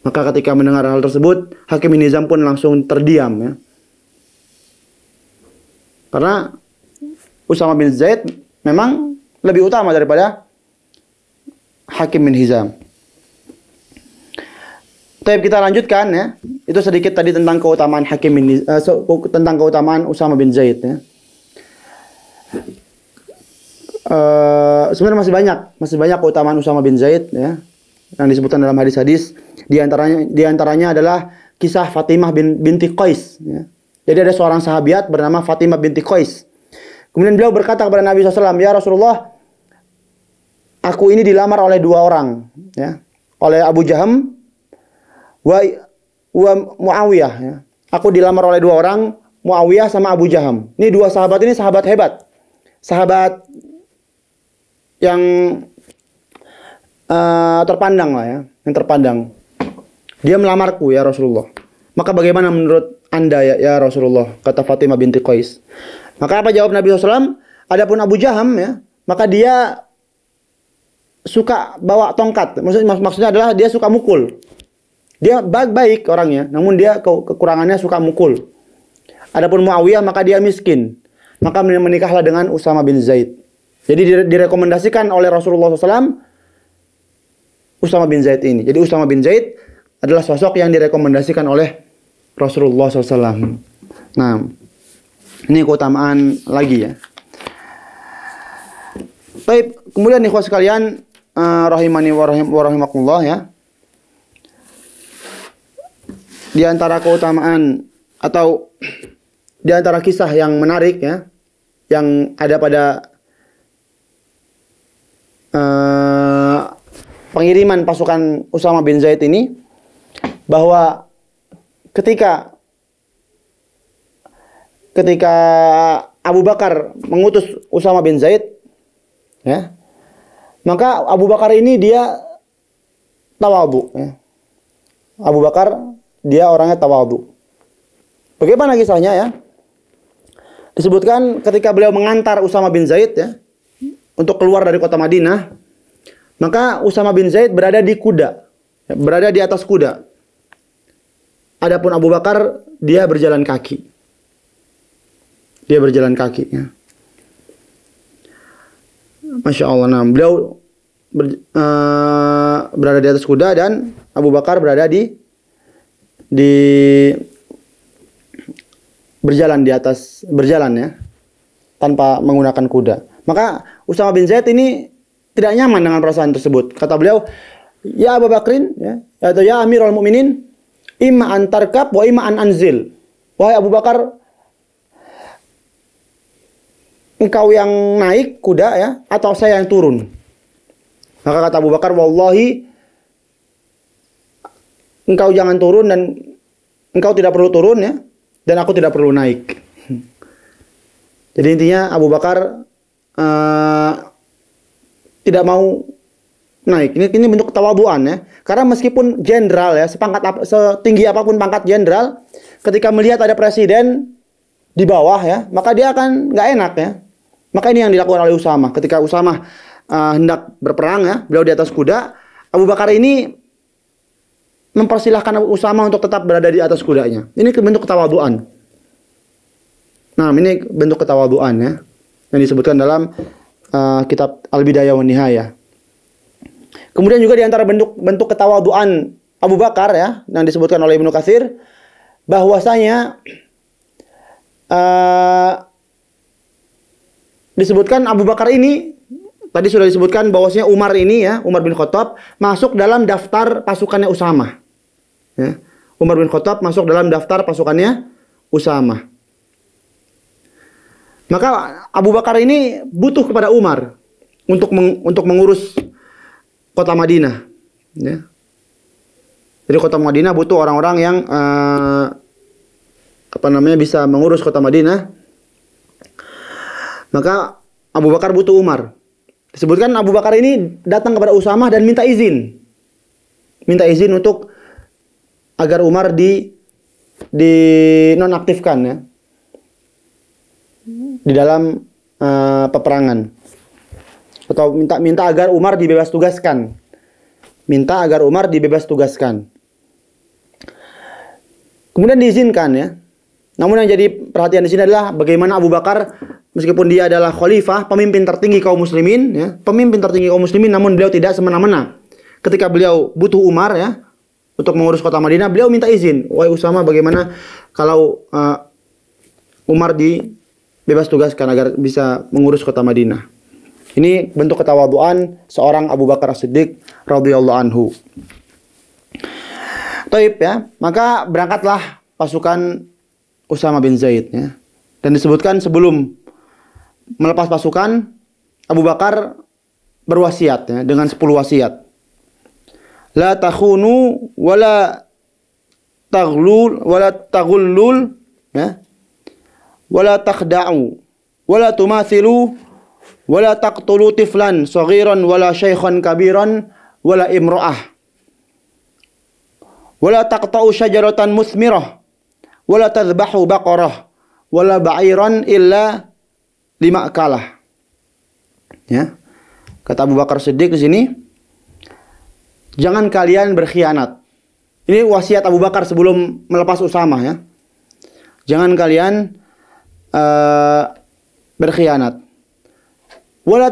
Speaker 1: Maka ketika mendengar hal tersebut, Hakim bin Hizam pun langsung terdiam ya. Karena Usama bin Zaid memang lebih utama daripada Hakim bin Hizam. Tapi kita lanjutkan ya. Itu sedikit tadi tentang keutamaan tentang keutamaan Usama bin Zaid ya. Sebenarnya masih banyak keutamaan Usama bin Zaid ya, yang disebutkan dalam hadis-hadis. Di antaranya adalah kisah Fatimah binti Qais ya. Jadi ada seorang sahabiat bernama Fatimah binti Qais. Kemudian beliau berkata kepada Nabi SAW, ya Rasulullah, aku ini dilamar oleh dua orang ya, oleh Abu Jaham wa Muawiyah ya. Aku dilamar oleh dua orang, Muawiyah sama Abu Jaham. Ini dua sahabat ini sahabat hebat. Sahabat yang terpandang lah ya, yang terpandang. Dia melamarku ya Rasulullah. Maka bagaimana menurut Anda ya Rasulullah, kata Fatimah binti Qais. Maka apa jawab Nabi SAW? Adapun Abu Jaham ya, maka dia suka bawa tongkat. Maksudnya adalah dia suka mukul. Dia baik orangnya, namun dia kekurangannya suka mukul. Adapun Muawiyah maka dia miskin. maka menikahlah dengan Usama bin Zaid. Jadi direkomendasikan oleh Rasulullah SAW Usama bin Zaid ini. Jadi Usama bin Zaid adalah sosok yang direkomendasikan oleh Rasulullah SAW. Nah, ini keutamaan lagi ya. Baik, kemudian ikhwas sekalian, rahimani wa rahimakumullah ya. Di antara keutamaan atau di antara kisah yang menarik ya, yang ada pada pengiriman pasukan Usama bin Zaid ini, bahwa ketika Abu Bakar mengutus Usama bin Zaid ya, maka Abu Bakar ini dia tawadhu ya. Abu Bakar dia orangnya tawadhu. Bagaimana kisahnya ya? Disebutkan ketika beliau mengantar Usama bin Zaid ya untuk keluar dari kota Madinah, maka Usama bin Zaid berada di kuda, berada di atas kuda. Adapun Abu Bakar dia berjalan kaki. Dia berjalan kaki ya. Masya Allah. Nah, beliau berada di atas kuda dan Abu Bakar berada di berjalan ya, tanpa menggunakan kuda. Maka Usama bin Zaid ini tidak nyaman dengan perasaan tersebut. Kata beliau, "Ya Abu Bakrin, ya, atau ya Amirul Mukminin, imma an tarkab wa imma an anzil." Wahai Abu Bakar, engkau yang naik kuda ya, atau saya yang turun. Maka kata Abu Bakar, "Wallahi, engkau jangan turun dan engkau tidak perlu turun ya, dan aku tidak perlu naik." Jadi intinya Abu Bakar tidak mau naik. Ini bentuk ketawaduan ya. Karena meskipun jenderal ya, setinggi apapun pangkat jenderal, ketika melihat ada presiden di bawah ya, maka dia akan nggak enak ya. Maka ini yang dilakukan oleh Usama. Ketika Usama hendak berperang ya, beliau di atas kuda, Abu Bakar ini mempersilahkan Usama untuk tetap berada di atas kudanya. Ini bentuk ketawaduan. Nah, ini bentuk ketawaduan ya, yang disebutkan dalam kitab Al-Bidayah wan Nihayah. Kemudian juga di antara bentuk ketawaduan Abu Bakar ya, yang disebutkan oleh Ibnu Katsir, bahwasanya disebutkan Abu Bakar ini, tadi sudah disebutkan bahwasanya Umar ini ya, Umar bin Khattab masuk dalam daftar pasukannya Usama. Ya. Umar bin Khattab masuk dalam daftar pasukannya Usama. Maka Abu Bakar ini butuh kepada Umar untuk mengurus kota Madinah. Ya. Jadi kota Madinah butuh orang-orang yang bisa mengurus kota Madinah. Maka Abu Bakar butuh Umar. Disebutkan Abu Bakar ini datang kepada Usama dan minta izin. Minta izin untuk agar Umar dinonaktifkan ya, di dalam peperangan. Atau minta agar Umar dibebas tugaskan. Minta agar Umar dibebas tugaskan. Kemudian diizinkan ya. Namun yang jadi perhatian di sini adalah bagaimana Abu Bakar, meskipun dia adalah khalifah, pemimpin tertinggi kaum muslimin ya, namun beliau tidak semena-mena. Ketika beliau butuh Umar ya untuk mengurus kota Madinah, beliau minta izin, "Wahai Usama, bagaimana kalau Umar dibebas tugaskan agar bisa mengurus kota Madinah?" Ini bentuk ketawaduan seorang Abu Bakar As-Siddiq radhiyallahu anhu. Taib ya, maka berangkatlah pasukan Usama bin Zaid ya. Dan disebutkan sebelum melepas pasukan, Abu Bakar berwasiat ya, dengan 10 wasiat. La takhunu wala taghullul ya. Wala takhda'u wala tumathilu wala taqtulu tiflan saghiran wala syaikhan kabiran wala imra'ah. Wala taqta'u syajaratan musmirah wala tadhbahu baqarah wala ba'iran illa lima'kalah. Ya. Kata Abu Bakar Siddiq di sini, jangan kalian berkhianat. Ini wasiat Abu Bakar sebelum melepas Usama ya. Jangan kalian berkhianat. Wala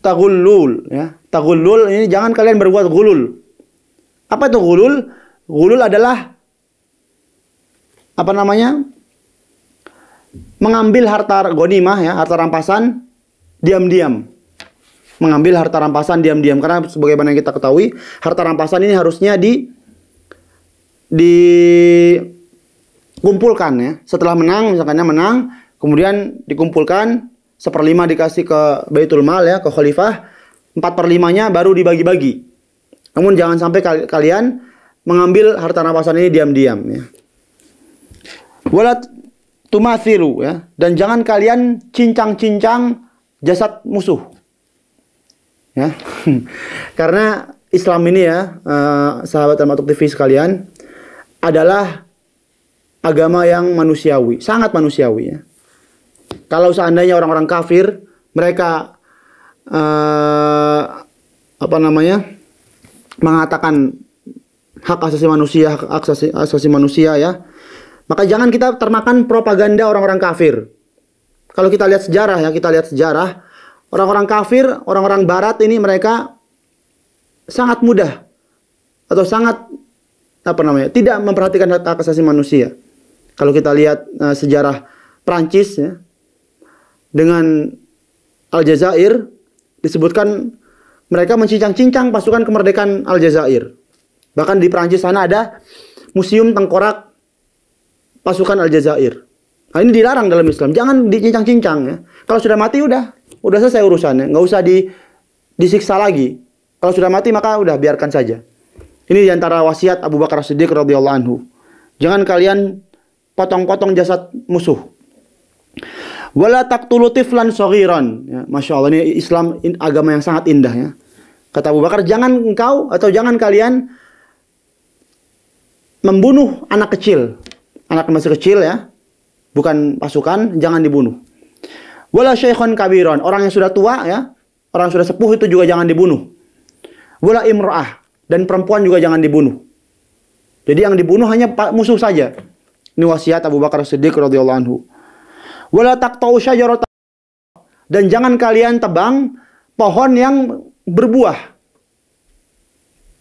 Speaker 1: tagullul, ya. Tagullul ini jangan kalian berbuat gulul. Apa itu gulul? Gulul adalah apa namanya? Mengambil harta ghanimah, ya, harta rampasan diam-diam. Mengambil harta rampasan diam-diam, karena sebagaimana yang kita ketahui, harta rampasan ini harusnya dikumpulkan, ya. Setelah menang, misalkan menang, kemudian dikumpulkan, 1/5 dikasih ke Baitul Mal, ya, ke khalifah, 4/5-nya baru dibagi-bagi. Namun jangan sampai kalian mengambil harta rampasan ini diam-diam, ya. Wala tumathilu, ya, dan jangan kalian cincang-cincang jasad musuh, ya. Karena Islam ini, ya, sahabat Al-Matuk TV sekalian, adalah agama yang manusiawi, sangat manusiawi, ya. Kalau seandainya orang-orang kafir mereka mengatakan hak asasi manusia, ya, maka jangan kita termakan propaganda orang-orang kafir. Kalau kita lihat sejarah, ya, orang-orang kafir, orang-orang barat ini mereka sangat mudah atau sangat tidak memperhatikan hak asasi manusia. Kalau kita lihat sejarah Prancis, ya, dengan Aljazair, disebutkan mereka mencincang-cincang pasukan kemerdekaan Aljazair. Bahkan di Prancis sana ada museum tengkorak pasukan Aljazair. Nah, ini dilarang dalam Islam. Jangan dicincang-cincang, ya. Kalau sudah mati udah selesai urusannya, nggak usah disiksa lagi. Kalau sudah mati maka udah biarkan saja. Ini diantara wasiat Abu Bakar As-Siddiq radhiyallahu anhu. Jangan kalian potong-potong jasad musuh. Wala taqtulu tiflan saghiran. Ya, Masya Allah, ini Islam agama yang sangat indah, ya. Kata Abu Bakar, jangan kalian membunuh anak kecil. Anak masih kecil, ya. Bukan pasukan, jangan dibunuh. Wala syaikhan kabiran. Orang yang sudah tua, ya. Orang yang sudah sepuh itu juga jangan dibunuh. Wala imra'ah. Dan perempuan juga jangan dibunuh. Jadi yang dibunuh hanya musuh saja. Ini wasiat Abu Bakar As-Siddiq radhiyallahu anhu. Wala taqta'u syajaratan. Dan jangan kalian tebang pohon yang berbuah.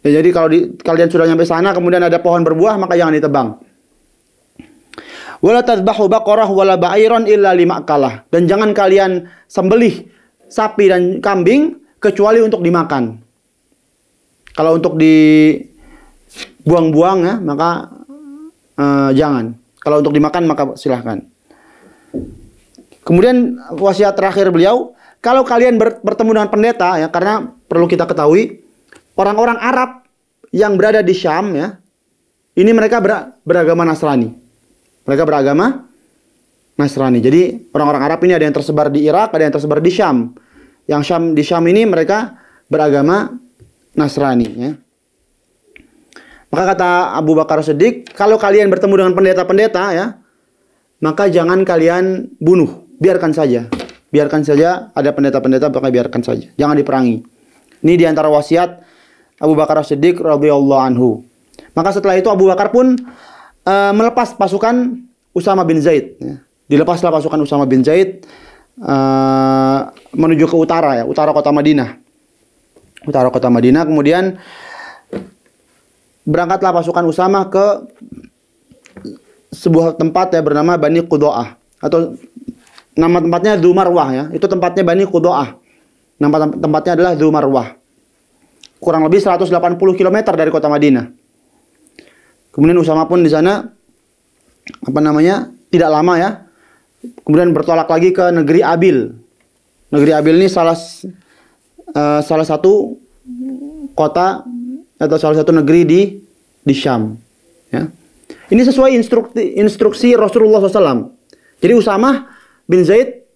Speaker 1: Ya, jadi kalau kalian sudah sampai sana kemudian ada pohon berbuah, maka jangan ditebang. Wala tadbahu baqarah wala ba'iran illa lima'kalah. Dan jangan kalian sembelih sapi dan kambing kecuali untuk dimakan. Kalau untuk dibuang-buang, ya, maka jangan. Kalau untuk dimakan maka silahkan. Kemudian wasiat terakhir beliau, kalau kalian bertemu dengan pendeta, ya, karena perlu kita ketahui orang-orang Arab yang berada di Syam, ya, ini mereka beragama Nasrani. Mereka beragama Nasrani. Jadi orang-orang Arab ini ada yang tersebar di Irak, ada yang tersebar di Syam. Yang di Syam ini mereka beragama Nasrani, ya. Maka kata Abu Bakar As-Siddiq, kalau kalian bertemu dengan pendeta-pendeta, ya, maka jangan kalian bunuh. Biarkan saja. Biarkan saja, ada pendeta-pendeta, maka biarkan saja. Jangan diperangi. Ini diantara wasiat Abu Bakar As-Siddiq radhiyallahu anhu. Maka setelah itu Abu Bakar pun melepas pasukan Usama bin Zaid, ya. Dilepaslah pasukan Usama bin Zaid menuju ke utara, ya, utara kota Madinah. Utara kota Madinah, kemudian berangkatlah pasukan Usama ke sebuah tempat, ya, bernama Bani Qudo'ah, atau nama tempatnya Dzu Marwah, ya. Itu tempatnya Bani Qudo'ah. Nama tempatnya adalah Dzu Marwah. Kurang lebih 180 km dari kota Madinah. Kemudian Usama pun di sana tidak lama, ya. Kemudian bertolak lagi ke negeri Abil. Negeri Abil ini salah satu kota atau salah satu negeri di Syam, ya. Ini sesuai instruksi Rasulullah SAW. Jadi Usama bin Zaid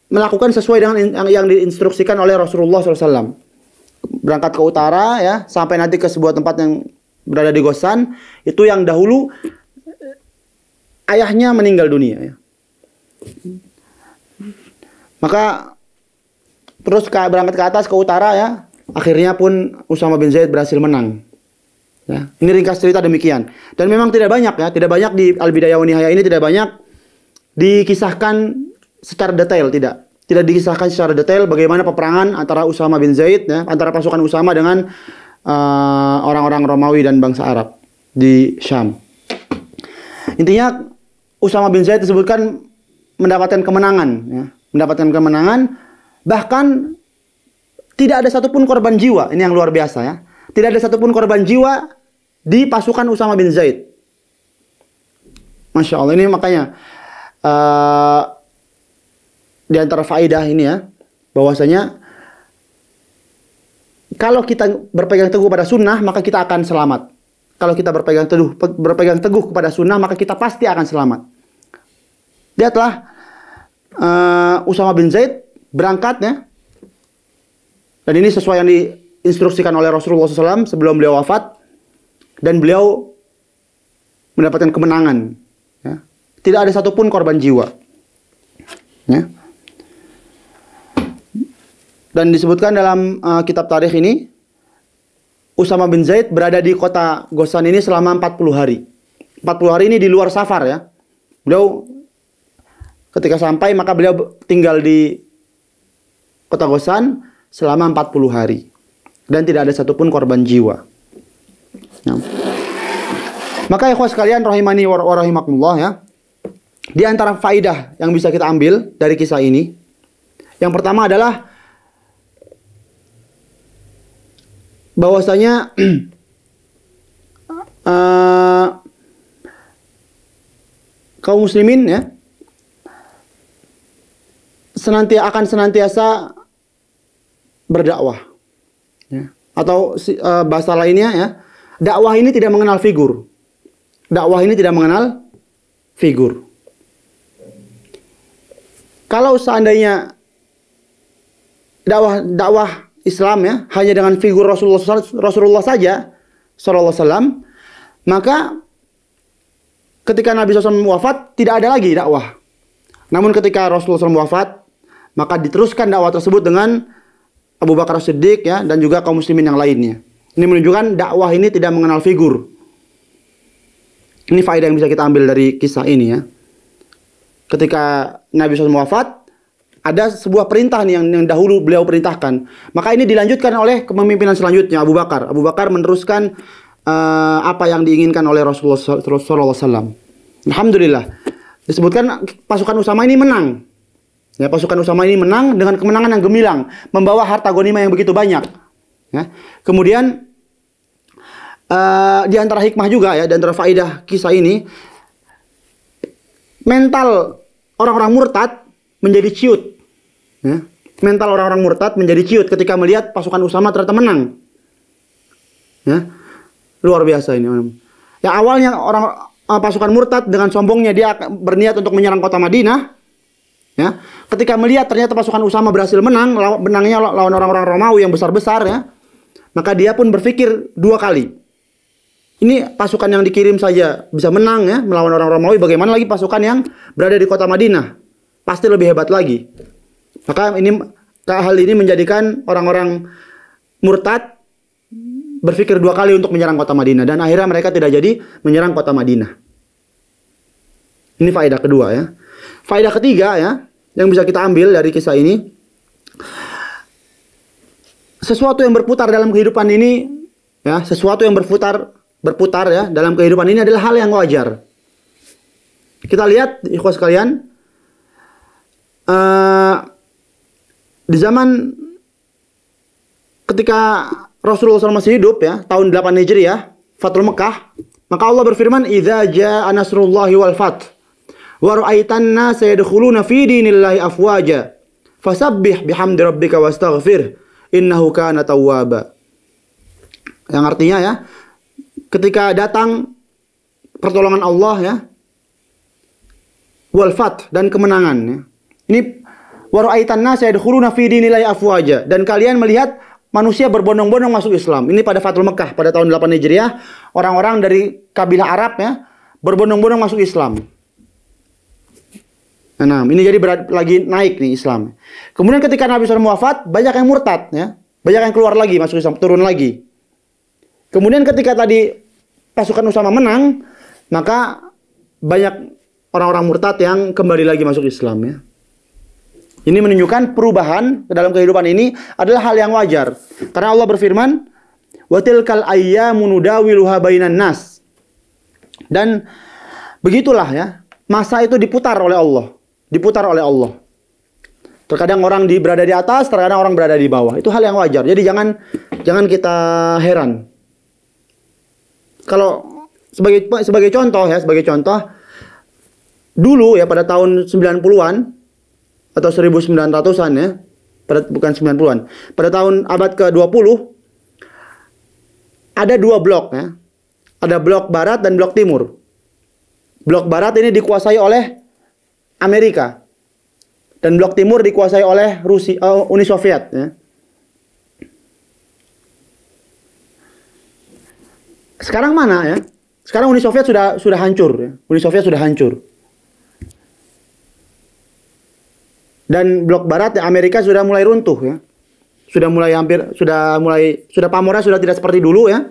Speaker 1: melakukan sesuai dengan yang diinstruksikan oleh Rasulullah SAW. Berangkat ke utara, ya, sampai nanti ke sebuah tempat yang berada di Ghassan. Itu yang dahulu ayahnya meninggal dunia, ya. Maka terus berangkat ke atas ke utara, ya. Akhirnya pun Usama bin Zaid berhasil menang. Ya, ini ringkas cerita demikian. Dan memang tidak banyak, ya, tidak banyak di Al-Bidayah wa Nihayah ini tidak banyak dikisahkan secara detail, tidak. Tidak dikisahkan secara detail bagaimana peperangan antara Usama bin Zaid, ya, antara pasukan Usama dengan orang-orang Romawi dan bangsa Arab di Syam. Intinya Usama bin Zaid disebutkan mendapatkan kemenangan, ya, mendapatkan kemenangan, bahkan tidak ada satupun korban jiwa. Ini yang luar biasa, ya. Tidak ada satupun korban jiwa di pasukan Usama bin Zaid. Masya Allah, ini makanya di antara faedah ini, ya, bahwasanya kalau kita berpegang teguh pada sunnah, maka kita akan selamat. Kalau kita berpegang teguh kepada sunnah, maka kita pasti akan selamat. Lihatlah, Usama bin Zaid berangkat, ya, dan ini sesuai yang diinstruksikan oleh Rasulullah SAW sebelum beliau wafat, dan beliau mendapatkan kemenangan. Ya. Tidak ada satupun korban jiwa. Ya. Dan disebutkan dalam kitab tarikh ini, Usama bin Zaid berada di kota Ghassan ini selama 40 hari. 40 hari ini di luar safar, ya. Beliau ketika sampai, maka beliau tinggal di kota Ghassan selama 40 hari. Dan tidak ada satupun korban jiwa. Ya. Maka ikhwas sekalian rahimani wa rahimakumullah, ya. Di antara faidah yang bisa kita ambil dari kisah ini, yang pertama adalah bahwasanya kaum muslimin, ya, akan senantiasa berdakwah, ya. Atau bahasa lainnya, ya, dakwah ini tidak mengenal figur. Dakwah ini tidak mengenal figur. Kalau seandainya dakwah Islam, ya, hanya dengan figur Rasulullah saja, sallallahu alaihi wasallam, maka ketika Nabi SAW wafat, tidak ada lagi dakwah. Namun ketika Rasulullah SAW wafat, maka diteruskan dakwah tersebut dengan Abu Bakar As-Siddiq, ya, dan juga kaum muslimin yang lainnya. Ini menunjukkan dakwah ini tidak mengenal figur. Ini faedah yang bisa kita ambil dari kisah ini, ya. Ketika Nabi SAW wafat, ada sebuah perintah nih yang dahulu beliau perintahkan. Maka ini dilanjutkan oleh kepemimpinan selanjutnya, Abu Bakar. Abu Bakar meneruskan apa yang diinginkan oleh Rasulullah SAW. Alhamdulillah. Disebutkan pasukan Usama ini menang. Ya, pasukan Usama ini menang dengan kemenangan yang gemilang, membawa harta ghanimah yang begitu banyak. Ya. Kemudian di antara hikmah juga, ya, di antara faidah kisah ini, mental orang-orang murtad menjadi ciut. Ya. Mental orang-orang murtad menjadi ciut ketika melihat pasukan Usama ternyata menang. Ya. Luar biasa ini. Ya, awalnya pasukan murtad dengan sombongnya dia berniat untuk menyerang kota Madinah. Ya. Ketika melihat ternyata pasukan Usama berhasil menang, menangnya lawan orang-orang Romawi yang besar-besar, ya, maka dia pun berpikir dua kali. Ini pasukan yang dikirim saja bisa menang, ya, melawan orang Romawi, bagaimana lagi pasukan yang berada di kota Madinah? Pasti lebih hebat lagi. Maka hal ini menjadikan orang-orang murtad berpikir dua kali untuk menyerang kota Madinah, dan akhirnya mereka tidak jadi menyerang kota Madinah. Ini faedah kedua, ya. Faedah ketiga, ya, yang bisa kita ambil dari kisah ini, sesuatu yang berputar dalam kehidupan ini, ya, sesuatu yang berputar, ya, dalam kehidupan ini adalah hal yang wajar. Kita lihat, ikhwas sekalian, di zaman ketika Rasulullah SAW masih hidup, ya, tahun 8 Hijriah, Fathul Mekah, maka Allah berfirman, "Idza jaa nasrullahi wal fath wa ra'aitan nasa yadkhuluna fi dinillahi afwaja fasabbih bihamdi rabbika wastaghfir innahu kana tawwaba." Yang artinya, ya, ketika datang pertolongan Allah, ya, wal fath, dan kemenangan, ya. Ini wa ra'aitan nasa yadkhuluna fi dinillahi afwaja, dan kalian melihat manusia berbondong-bondong masuk Islam. Ini pada Fathul Mekah pada tahun 8 Hijriah, orang-orang dari kabilah Arab, ya, berbondong-bondong masuk Islam. Nah, ini jadi lagi naik nih Islam. Kemudian ketika Nabi SAW wafat, banyak yang murtad, ya. Banyak yang keluar lagi masuk Islam, turun lagi. Kemudian ketika tadi pasukan Usama menang, maka banyak orang-orang murtad yang kembali lagi masuk Islam ya. Ini menunjukkan perubahan dalam kehidupan ini adalah hal yang wajar. Karena Allah berfirman, "Wa tilkal ayyamu nudawiluha bainan nas." Dan begitulah ya, masa itu diputar oleh Allah, diputar oleh Allah. Terkadang orang berada di atas, terkadang orang berada di bawah. Itu hal yang wajar. Jadi jangan kita heran. Kalau sebagai contoh ya, sebagai contoh dulu ya pada tahun 90-an atau 1900-an ya, bukan 90-an. Pada tahun abad ke-20 ada dua blok ya. Ada blok barat dan blok timur. Blok barat ini dikuasai oleh Amerika. Dan blok timur dikuasai oleh Uni Soviet ya. Sekarang mana ya? Sekarang Uni Soviet sudah hancur ya. Uni Soviet sudah hancur. Dan blok barat ya, Amerika sudah mulai runtuh ya. Sudah pamornya sudah tidak seperti dulu ya.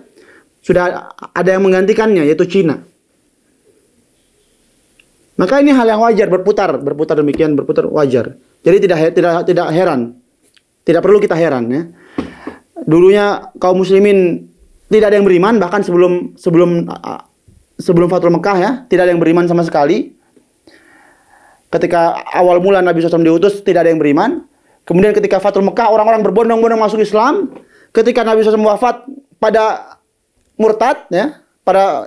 Speaker 1: Sudah ada yang menggantikannya yaitu Cina. Maka ini hal yang wajar, berputar demikian, berputar wajar. Jadi tidak heran. Tidak perlu kita heran ya. Dulunya kaum muslimin tidak ada yang beriman, bahkan sebelum Fathul Mekah ya, tidak ada yang beriman sama sekali. Ketika awal mula Nabi SAW diutus, tidak ada yang beriman. Kemudian ketika Fathul Mekah, orang-orang berbondong-bondong masuk Islam. Ketika Nabi SAW wafat, pada murtad, ya, pada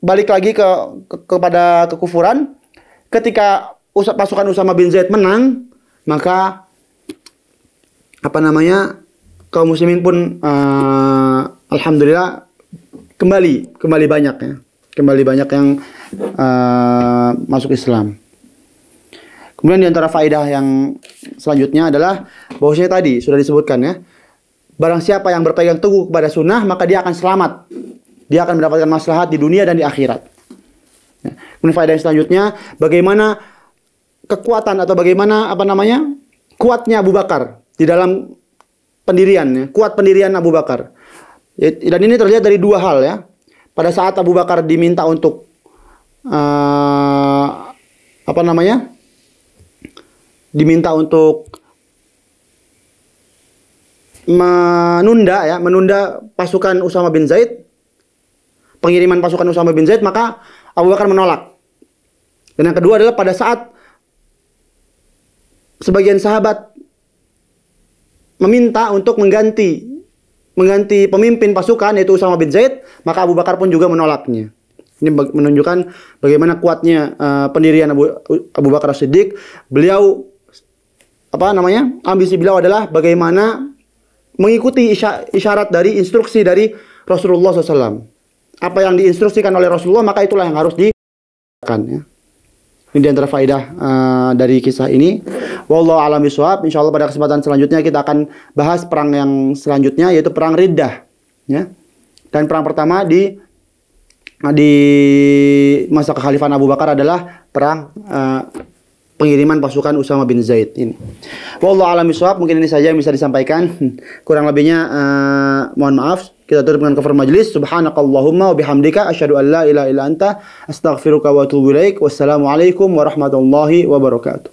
Speaker 1: balik lagi kepada kekufuran. Ketika pasukan Usama bin Zaid menang, maka kaum muslimin pun alhamdulillah kembali banyak ya, kembali banyak yang masuk Islam. Kemudian di antara faedah yang selanjutnya adalah bahwasanya tadi sudah disebutkan ya, barang siapa yang berpegang teguh kepada sunnah maka dia akan selamat, dia akan mendapatkan maslahat di dunia dan di akhirat. Kemudian faedah yang selanjutnya, bagaimana kekuatan atau bagaimana kuatnya Abu Bakar di dalam pendirian ya, kuat pendirian Abu Bakar. Dan ini terlihat dari dua hal ya. Pada saat Abu Bakar diminta untuk diminta untuk menunda pasukan Usama bin Zaid, pengiriman pasukan Usama bin Zaid, maka Abu Bakar menolak. Dan yang kedua adalah pada saat sebagian sahabat meminta untuk mengganti pemimpin pasukan yaitu Usama bin Zaid, maka Abu Bakar pun juga menolaknya. Ini menunjukkan bagaimana kuatnya pendirian Abu Bakar As-Siddiq. Beliau ambisi beliau adalah bagaimana mengikuti isyarat dari instruksi dari Rasulullah SAW. Apa yang diinstruksikan oleh Rasulullah, maka itulah yang harus dilakukan ya. Ini di antara faedah dari kisah ini. Wallahu a'lam bishawab. Insyaallah pada kesempatan selanjutnya kita akan bahas perang yang selanjutnya, yaitu perang Riddah ya. Dan perang pertama di masa kekhalifahan Abu Bakar adalah perang pengiriman pasukan Usama bin Zaid ini. Wallahu a'lam bishawab. Mungkin ini saja yang bisa disampaikan. Kurang lebihnya mohon maaf. Kita tutup dengan kafar majlis. Subhanakallahumma wa bihamdika asyhadu an la ilaha illa anta astaghfiruka wa atubu ilaik. Wassalamualaikum warahmatullahi wabarakatuh.